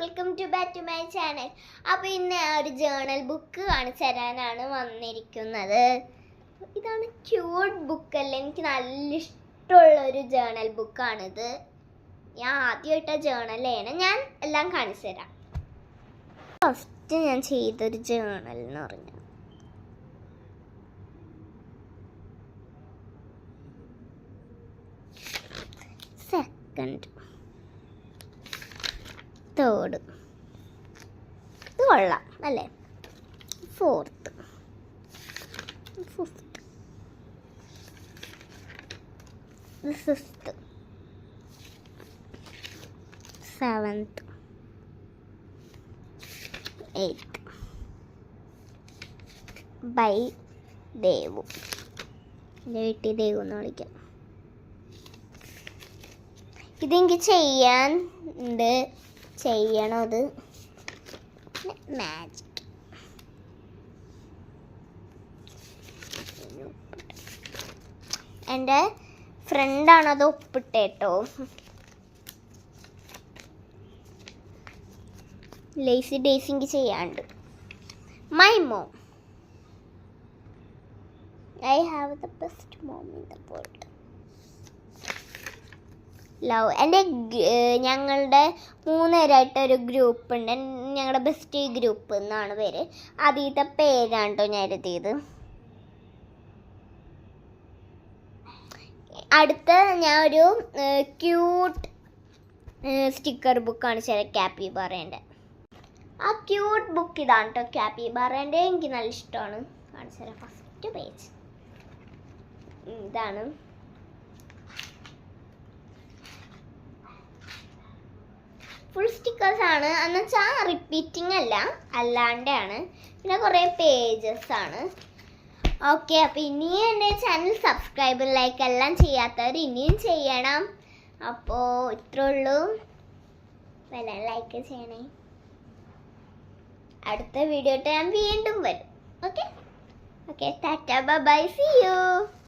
Welcome to back to my channel. അപ്പോൾ ഇന്ന് ഒരു ജേണൽ ബുക്ക് കാണിച്ചു തരാനാണ് വന്നിരിക്കുന്നത്. ഇതാണ് ക്യൂട്ട് ബുക്കല്ലേ, എനിക്ക് നല്ല ഇഷ്ടമുള്ളൊരു ജേണൽ ബുക്കാണിത്. ഞാൻ ആദ്യമായിട്ട് ജേണൽ ചെയ്യണം. ഞാൻ എല്ലാം കാണിച്ചു തരാം. ഫസ്റ്റ് ഞാൻ ചെയ്തൊരു ജേണൽ എന്ന് പറഞ്ഞു സെക്കൻഡ്, തേർഡ്, ഇത് കൊള്ളാം അല്ലേ, fourth, fifth, sixth, seventh, eighth. Bye Devu. എൻ്റെ വീട്ടിൽ ദേവു എന്ന് വിളിക്കാം. ഇതെനിക്ക് ചെയ്യണത് മാജിക്. എൻ്റെ ഫ്രണ്ടാണത് ഒപ്പിട്ടേട്ടോ. ലേസി ഡേയ്സിക്ക് ചെയ്യാണ്ട്. My mom, I have the best mom in the world. Love. എൻ്റെ ഞങ്ങളുടെ 3 പേരായിട്ടൊരു ഗ്രൂപ്പ് ഉണ്ട്. ഞങ്ങളുടെ ബെസ്റ്റ് ഗ്രൂപ്പ് എന്നാണ് പേര്. ആദ്യത്തെ പേരാണ് കേട്ടോ ഞാൻ എഴുതിയത്. അടുത്ത ഞാൻ ഒരു ക്യൂട്ട് സ്റ്റിക്കർ ബുക്കാണ് ക്യാപ്പിബാറേൻ്റെ. ആ ക്യൂട്ട് ബുക്ക് ഇതാണ് കേട്ടോ, ക്യാപ്പിബാറേൻ്റെ. എനിക്ക് നല്ല ഇഷ്ടമാണ്. കാണിച്ചു തരാം. ഫസ്റ്റ് പേജ് ഇതാണ്. ഫുൾ സ്റ്റിക്കേഴ്സ് ആണ്, എന്നുവെച്ചാൽ റിപ്പീറ്റിംഗ് അല്ലാണ്ടാണ്. പിന്നെ കുറേ പേജസ് ആണ്. ഓക്കെ, അപ്പോൾ ഇനിയും എൻ്റെ ചാനൽ സബ്സ്ക്രൈബ് ലൈക്ക് എല്ലാം ചെയ്യാത്തവർ ഇനിയും ചെയ്യണം. അപ്പോൾ ഇത്രേ ഉള്ളൂ. എല്ലാം ലൈക്ക് ചെയ്യണേ. അടുത്ത വീഡിയോ ഞാൻ വീണ്ടും വരും. ഓക്കെ, ടാറ്റ ബൈ, സീ യു.